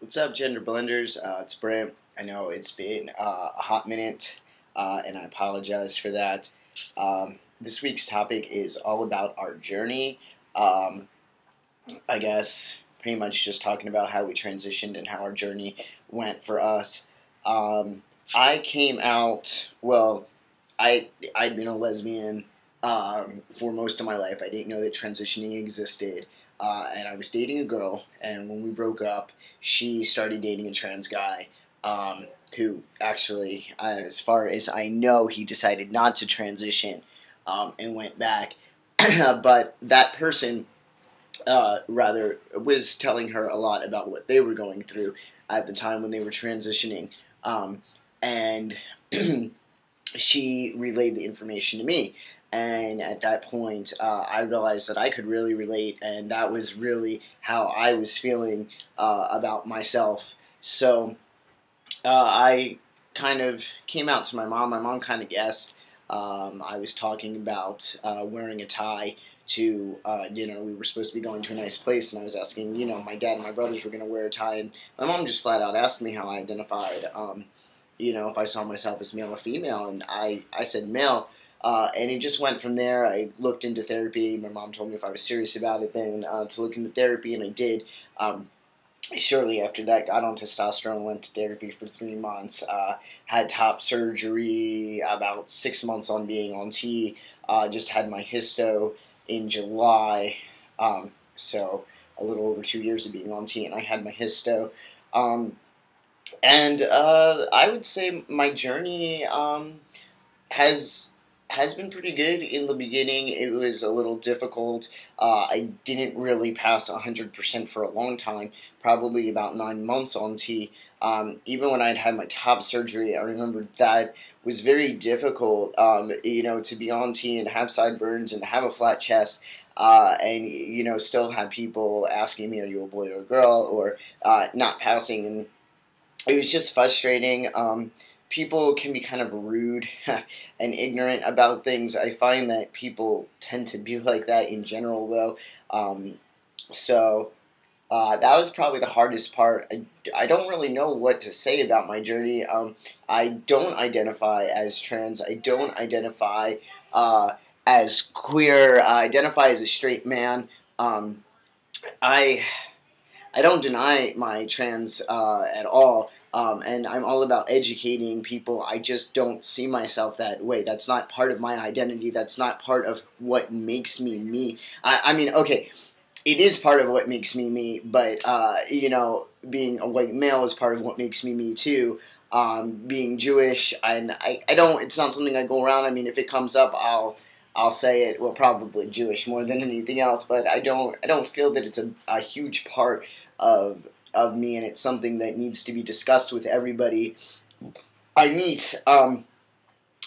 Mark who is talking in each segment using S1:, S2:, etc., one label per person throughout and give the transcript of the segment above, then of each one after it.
S1: What's up, Gender Blenders? It's Brent. I know it's been a hot minute, and I apologize for that. This week's topic is all about our journey. Um, I guess pretty much just talking about how we transitioned and how our journey went for us. Um, I came out, well, I'd been a lesbian for most of my life. I didn't know that transitioning existed. And I was dating a girl, and when we broke up, she started dating a trans guy who actually, as far as I know, he decided not to transition and went back. But that person rather was telling her a lot about what they were going through at the time when they were transitioning. And she relayed the information to me. And at that point, I realized that I could really relate, and that was really how I was feeling about myself. So I kind of came out to my mom. My mom kind of guessed. I was talking about wearing a tie to dinner. We were supposed to be going to a nice place, and I was asking, my dad and my brothers were going to wear a tie, and my mom just flat out asked me how I identified. If I saw myself as male or female, and I said male. And it just went from there. I looked into therapy. My mom told me if I was serious about it, then to look into therapy, and I did. Shortly after that, got on testosterone, went to therapy for 3 months, had top surgery, about 6 months on being on T, just had my histo in July, so a little over 2 years of being on T, and I had my histo. And I would say my journey has has been pretty good. In the beginning, it was a little difficult. I didn't really pass 100% for a long time, probably about 9 months on T. Even when I'd had my top surgery, I remember that was very difficult, to be on T and have sideburns and have a flat chest. And still have people asking me, "Are you a boy or a girl?" or not passing, and it was just frustrating. People can be kind of rude and ignorant about things. I find that people tend to be like that in general, though. So that was probably the hardest part. I don't really know what to say about my journey. I don't identify as trans. I don't identify as queer. I identify as a straight man. I I don't deny my trans at all, and I'm all about educating people. I just don't see myself that way. That's not part of my identity. That's not part of what makes me me. I mean, okay, it is part of what makes me me, but being a white male is part of what makes me me too. Being Jewish, and I don't. It's not something I go around. I mean, if it comes up, I'll say it. Well, probably Jewish more than anything else, but I don't feel that it's a huge part of me, and it's something that needs to be discussed with everybody I meet.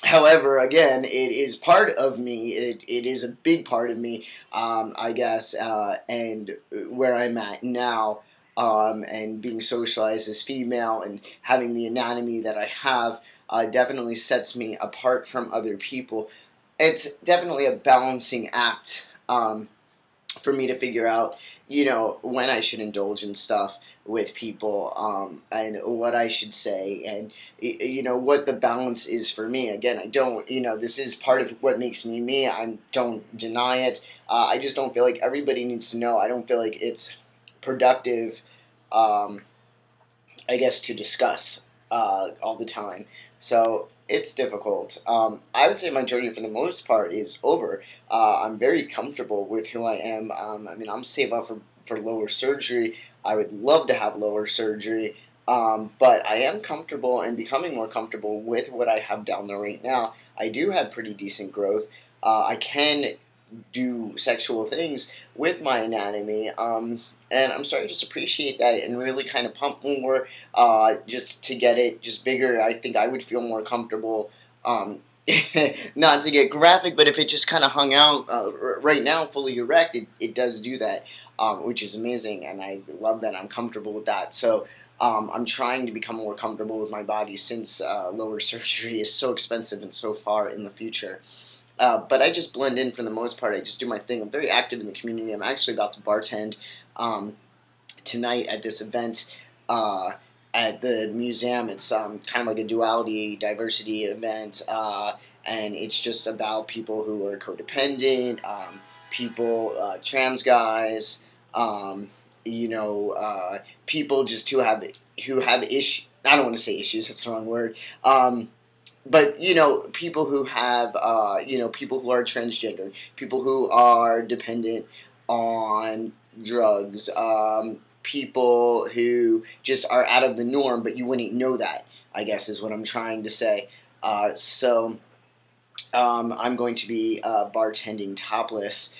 S1: However, again, it is part of me. It is a big part of me, I guess, and where I'm at now, and being socialized as female and having the anatomy that I have, definitely sets me apart from other people. It's definitely a balancing act. For me to figure out, when I should indulge in stuff with people, and what I should say, and what the balance is for me. Again, I don't, this is part of what makes me me. I don't deny it. I just don't feel like everybody needs to know. I don't feel like it's productive, um, I guess, to discuss all the time. So it's difficult. I would say my journey, for the most part, is over. I'm very comfortable with who I am. I mean, I'm saved up for lower surgery. I would love to have lower surgery. But I am comfortable and becoming more comfortable with what I have down there right now. I do have pretty decent growth. I can do sexual things with my anatomy. And I'm starting to just appreciate that and really kind of pump more, just to get it just bigger. I think I would feel more comfortable. Not to get graphic, but if it just kind of hung out right now, fully erect, it does do that, which is amazing, and I love that. I'm comfortable with that. So I'm trying to become more comfortable with my body, since lower surgery is so expensive and so far in the future. But I just blend in for the most part. I just do my thing. I'm very active in the community. I'm actually about to bartend um, tonight at this event. at the museum. It's kind of like a duality, diversity event, and it's just about people who are codependent, people, trans guys, you know, people just who have issues. I don't want to say issues. That's the wrong word. But you know, people who have people who are transgender, people who are dependent on drugs, people who just are out of the norm, but you wouldn't know that, I guess is what I'm trying to say. So I'm going to be bartending topless,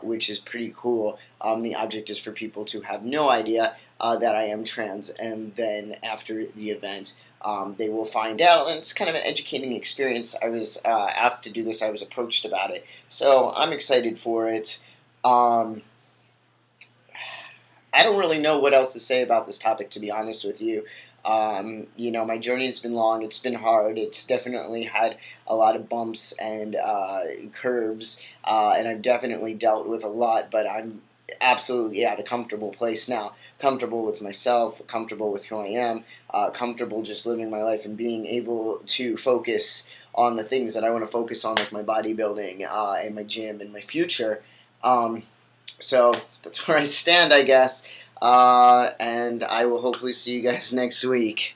S1: which is pretty cool. The object is for people to have no idea that I am trans, and then after the event, they will find out, and it's kind of an educating experience. I was asked to do this. I was approached about it, so I'm excited for it. I don't really know what else to say about this topic, to be honest with you. You know, my journey has been long. It's been hard. It's definitely had a lot of bumps and curves, and I've definitely dealt with a lot, but I'm absolutely at a comfortable place now. Comfortable with myself, comfortable with who I am, comfortable just living my life and being able to focus on the things that I want to focus on, like my bodybuilding and my gym and my future. So that's where I stand, I guess. And I will hopefully see you guys next week.